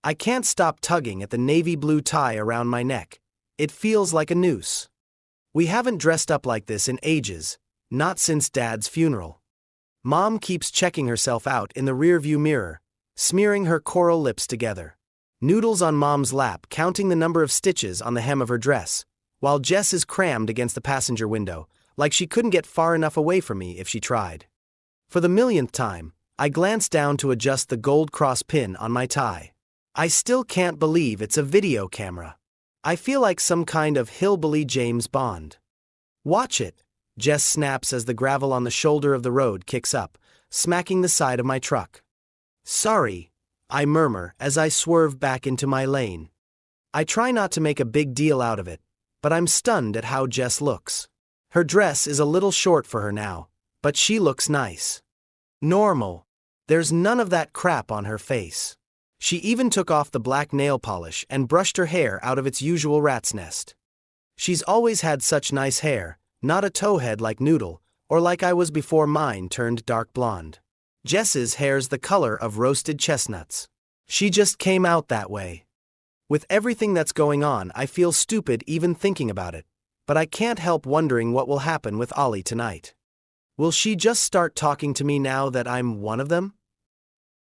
I can't stop tugging at the navy blue tie around my neck. It feels like a noose. We haven't dressed up like this in ages, not since Dad's funeral. Mom keeps checking herself out in the rearview mirror, smearing her coral lips together. Noodles on Mom's lap, counting the number of stitches on the hem of her dress, while Jess is crammed against the passenger window, like she couldn't get far enough away from me if she tried. For the millionth time, I glance down to adjust the gold cross pin on my tie. I still can't believe it's a video camera. I feel like some kind of hillbilly James Bond. Watch it, Jess snaps as the gravel on the shoulder of the road kicks up, smacking the side of my truck. Sorry, I murmur as I swerve back into my lane. I try not to make a big deal out of it, but I'm stunned at how Jess looks. Her dress is a little short for her now, but she looks nice. Normal. There's none of that crap on her face. She even took off the black nail polish and brushed her hair out of its usual rat's nest. She's always had such nice hair, not a towhead like Noodle, or like I was before mine turned dark blonde. Jess's hair's the color of roasted chestnuts. She just came out that way. With everything that's going on, I feel stupid even thinking about it, but I can't help wondering what will happen with Ollie tonight. Will she just start talking to me now that I'm one of them?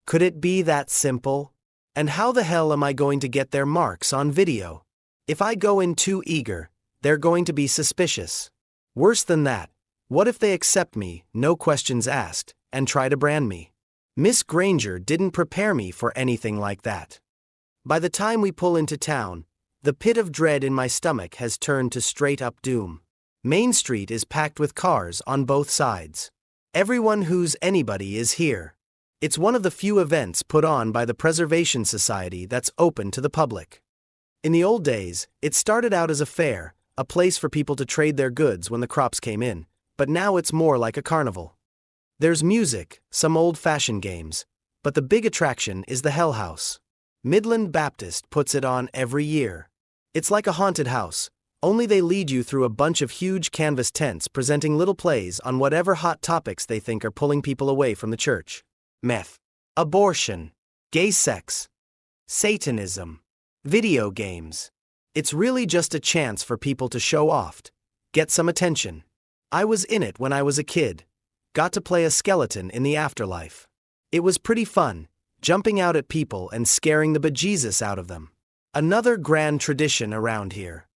Could it be that simple? And how the hell am I going to get their marks on video? If I go in too eager, they're going to be suspicious. Worse than that, what if they accept me, no questions asked, and try to brand me? Miss Granger didn't prepare me for anything like that. By the time we pull into town, the pit of dread in my stomach has turned to straight-up doom. Main Street is packed with cars on both sides. Everyone who's anybody is here. It's one of the few events put on by the Preservation Society that's open to the public. In the old days, it started out as a fair, a place for people to trade their goods when the crops came in, but now it's more like a carnival. There's music, some old-fashioned games, but the big attraction is the Hell House. Midland Baptist puts it on every year. It's like a haunted house, only they lead you through a bunch of huge canvas tents presenting little plays on whatever hot topics they think are pulling people away from the church. Meth, abortion, gay sex, Satanism, video games. It's really just a chance for people to show off, get some attention. I was in it when I was a kid. Got to play a skeleton in the afterlife. It was pretty fun, jumping out at people and scaring the bejesus out of them. Another grand tradition around here.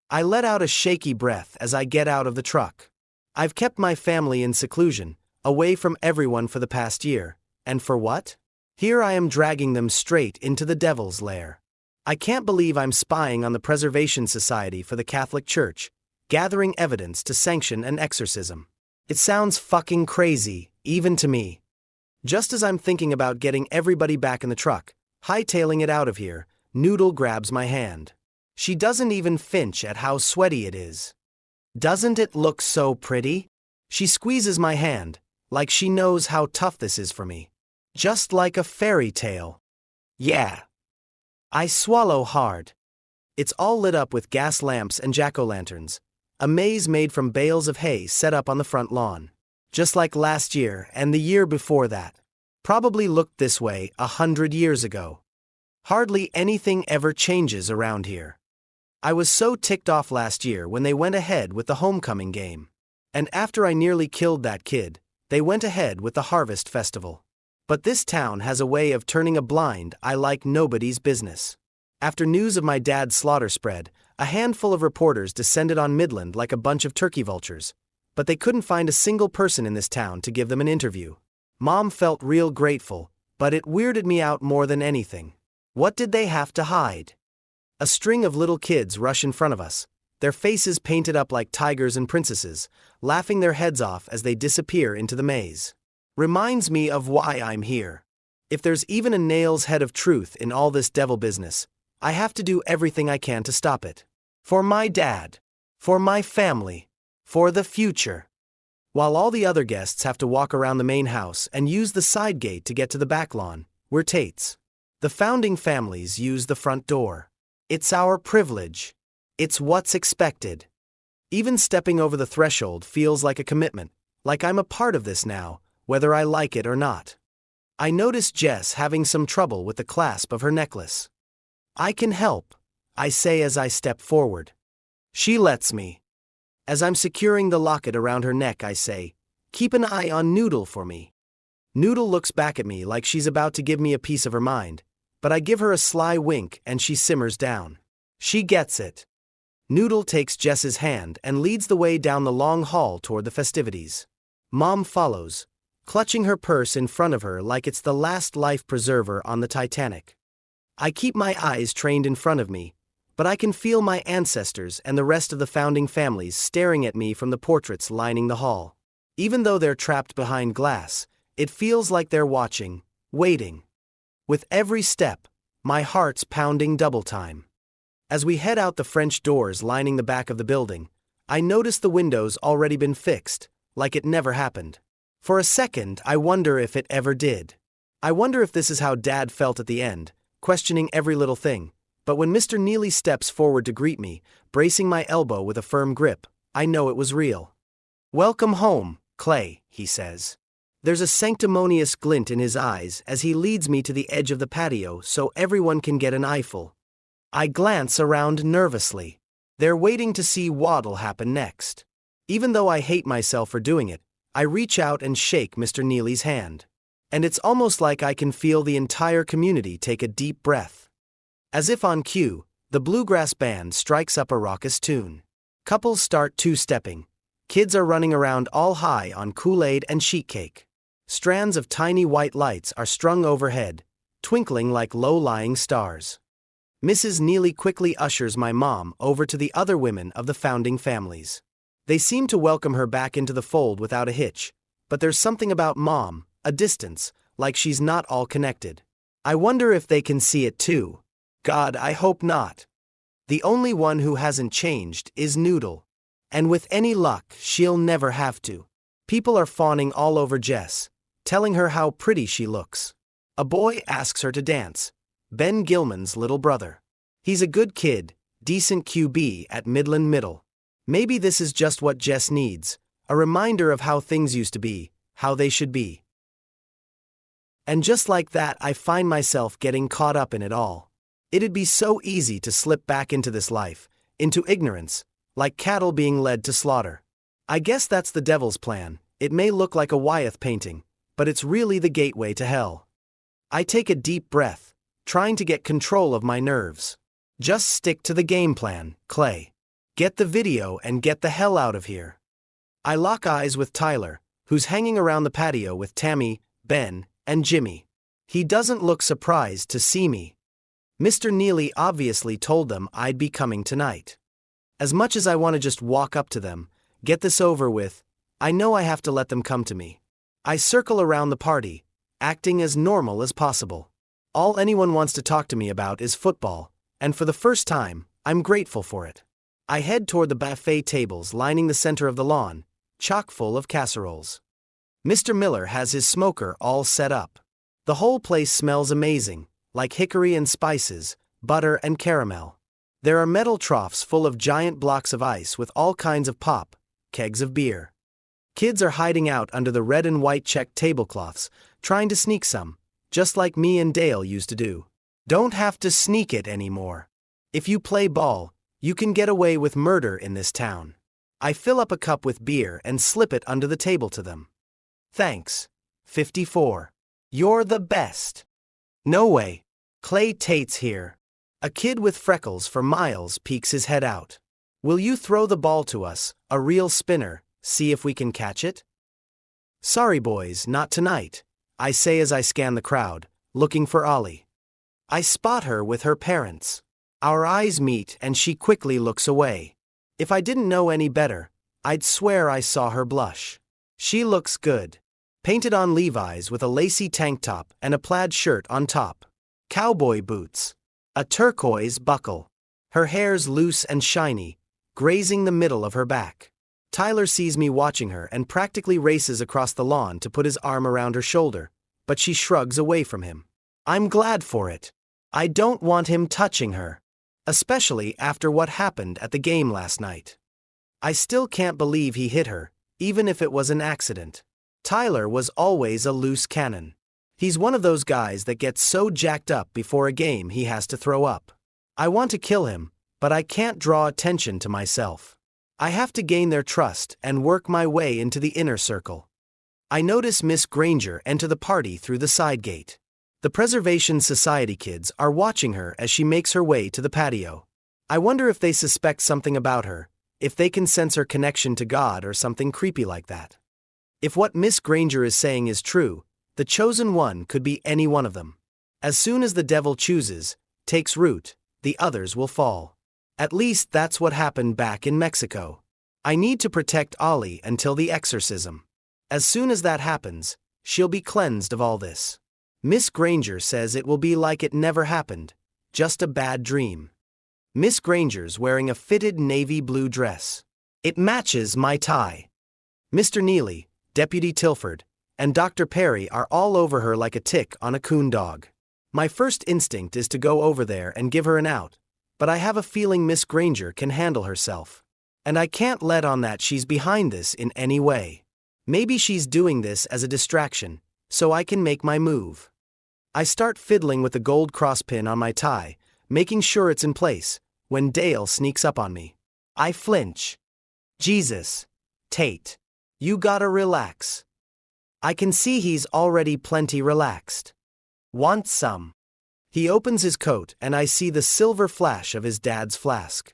I let out a shaky breath as I get out of the truck. I've kept my family in seclusion, away from everyone for the past year. And for what? Here I am dragging them straight into the devil's lair. I can't believe I'm spying on the Preservation Society for the Catholic Church, gathering evidence to sanction an exorcism. It sounds fucking crazy, even to me. Just as I'm thinking about getting everybody back in the truck, hightailing it out of here, Noodle grabs my hand. She doesn't even flinch at how sweaty it is. Doesn't it look so pretty? She squeezes my hand, like she knows how tough this is for me. Just like a fairy tale. Yeah. I swallow hard. It's all lit up with gas lamps and jack-o'-lanterns, a maze made from bales of hay set up on the front lawn. Just like last year and the year before that. Probably looked this way 100 years ago. Hardly anything ever changes around here. I was so ticked off last year when they went ahead with the homecoming game. And after I nearly killed that kid, they went ahead with the Harvest Festival. But this town has a way of turning a blind eye like nobody's business. After news of my dad's slaughter spread, a handful of reporters descended on Midland like a bunch of turkey vultures. But they couldn't find a single person in this town to give them an interview. Mom felt real grateful, but it weirded me out more than anything. What did they have to hide? A string of little kids rush in front of us, their faces painted up like tigers and princesses, laughing their heads off as they disappear into the maze. Reminds me of why I'm here. If there's even a nail's head of truth in all this devil business, I have to do everything I can to stop it. For my dad. For my family. For the future. While all the other guests have to walk around the main house and use the side gate to get to the back lawn, we're Tates. The founding families use the front door. It's our privilege. It's what's expected. Even stepping over the threshold feels like a commitment, like I'm a part of this now, whether I like it or not. I notice Jess having some trouble with the clasp of her necklace. I can help, I say as I step forward. She lets me. As I'm securing the locket around her neck, I say, keep an eye on Noodle for me. Noodle looks back at me like she's about to give me a piece of her mind, but I give her a sly wink and she simmers down. She gets it. Noodle takes Jess's hand and leads the way down the long hall toward the festivities. Mom follows, clutching her purse in front of her like it's the last life preserver on the Titanic. I keep my eyes trained in front of me, but I can feel my ancestors and the rest of the founding families staring at me from the portraits lining the hall. Even though they're trapped behind glass, it feels like they're watching, waiting. With every step, my heart's pounding double time. As we head out the French doors lining the back of the building, I notice the windows already been fixed, like it never happened. For a second, I wonder if it ever did. I wonder if this is how Dad felt at the end, questioning every little thing. But when Mr. Neely steps forward to greet me, bracing my elbow with a firm grip, I know it was real. "Welcome home, Clay," he says. There's a sanctimonious glint in his eyes as he leads me to the edge of the patio so everyone can get an eyeful. I glance around nervously. They're waiting to see what'll happen next. Even though I hate myself for doing it, I reach out and shake Mr. Neely's hand. And it's almost like I can feel the entire community take a deep breath. As if on cue, the bluegrass band strikes up a raucous tune. Couples start two-stepping. Kids are running around all high on Kool-Aid and sheet cake. Strands of tiny white lights are strung overhead, twinkling like low-lying stars. Mrs. Neely quickly ushers my mom over to the other women of the founding families. They seem to welcome her back into the fold without a hitch, but there's something about Mom, a distance, like she's not all connected. I wonder if they can see it too. God, I hope not. The only one who hasn't changed is Noodle. And with any luck, she'll never have to. People are fawning all over Jess, telling her how pretty she looks. A boy asks her to dance. Ben Gilman's little brother. He's a good kid, decent QB at Midland Middle. Maybe this is just what Jess needs, a reminder of how things used to be, how they should be. And just like that, I find myself getting caught up in it all. It'd be so easy to slip back into this life, into ignorance, like cattle being led to slaughter. I guess that's the devil's plan. It may look like a Wyeth painting, but it's really the gateway to hell. I take a deep breath, trying to get control of my nerves. Just stick to the game plan, Clay. Get the video and get the hell out of here. I lock eyes with Tyler, who's hanging around the patio with Tammy, Ben, and Jimmy. He doesn't look surprised to see me. Mr. Neely obviously told them I'd be coming tonight. As much as I want to just walk up to them, get this over with, I know I have to let them come to me. I circle around the party, acting as normal as possible. All anyone wants to talk to me about is football, and for the first time, I'm grateful for it. I head toward the buffet tables lining the center of the lawn, chock full of casseroles. Mr. Miller has his smoker all set up. The whole place smells amazing, like hickory and spices, butter and caramel. There are metal troughs full of giant blocks of ice with all kinds of pop, kegs of beer. Kids are hiding out under the red and white checked tablecloths, trying to sneak some, just like me and Dale used to do. Don't have to sneak it anymore. If you play ball, you can get away with murder in this town. I fill up a cup with beer and slip it under the table to them. Thanks. 54. You're the best. No way. Clay Tate's here. A kid with freckles for miles peeks his head out. Will you throw the ball to us, a real spinner, see if we can catch it? Sorry boys, not tonight, I say as I scan the crowd, looking for Ollie. I spot her with her parents. Our eyes meet and she quickly looks away. If I didn't know any better, I'd swear I saw her blush. She looks good. Painted on Levi's with a lacy tank top and a plaid shirt on top. Cowboy boots. A turquoise buckle. Her hair's loose and shiny, grazing the middle of her back. Tyler sees me watching her and practically races across the lawn to put his arm around her shoulder, but she shrugs away from him. I'm glad for it. I don't want him touching her. Especially after what happened at the game last night. I still can't believe he hit her, even if it was an accident. Tyler was always a loose cannon. He's one of those guys that gets so jacked up before a game he has to throw up. I want to kill him, but I can't draw attention to myself. I have to gain their trust and work my way into the inner circle. I notice Miss Granger enter the party through the side gate. The Preservation Society kids are watching her as she makes her way to the patio. I wonder if they suspect something about her, if they can sense her connection to God or something creepy like that. If what Miss Granger is saying is true, the chosen one could be any one of them. As soon as the devil chooses, takes root, the others will fall. At least that's what happened back in Mexico. I need to protect Ollie until the exorcism. As soon as that happens, she'll be cleansed of all this. Miss Granger says it will be like it never happened, just a bad dream. Miss Granger's wearing a fitted navy blue dress. It matches my tie. Mr. Neely, Deputy Tilford, and Dr. Perry are all over her like a tick on a coon dog. My first instinct is to go over there and give her an out, but I have a feeling Miss Granger can handle herself. And I can't let on that she's behind this in any way. Maybe she's doing this as a distraction, so I can make my move. I start fiddling with the gold cross pin on my tie, making sure it's in place, when Dale sneaks up on me. I flinch. Jesus, Tate, you gotta relax. I can see he's already plenty relaxed. Want some? He opens his coat and I see the silver flash of his dad's flask.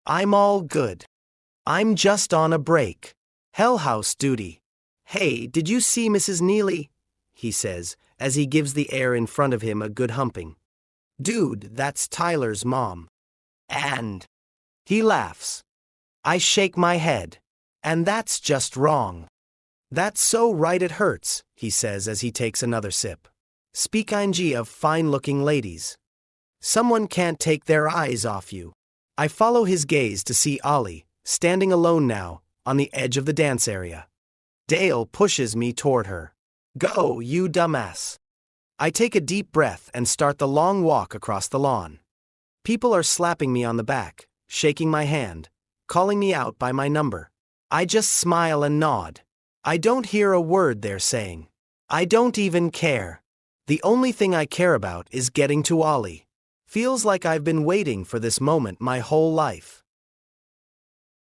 I'm all good. I'm just on a break. Hell house duty. Hey, did you see Mrs. Neely? He says, as he gives the air in front of him a good humping. Dude, that's Tyler's mom. And he laughs. I shake my head. And that's just wrong. That's so right it hurts, he says as he takes another sip. Speak ing of fine-looking ladies. Someone can't take their eyes off you. I follow his gaze to see Ollie, standing alone now, on the edge of the dance area. Dale pushes me toward her. Go, you dumbass. I take a deep breath and start the long walk across the lawn. People are slapping me on the back, shaking my hand, calling me out by my number. I just smile and nod. I don't hear a word they're saying. I don't even care. The only thing I care about is getting to Ollie. Feels like I've been waiting for this moment my whole life.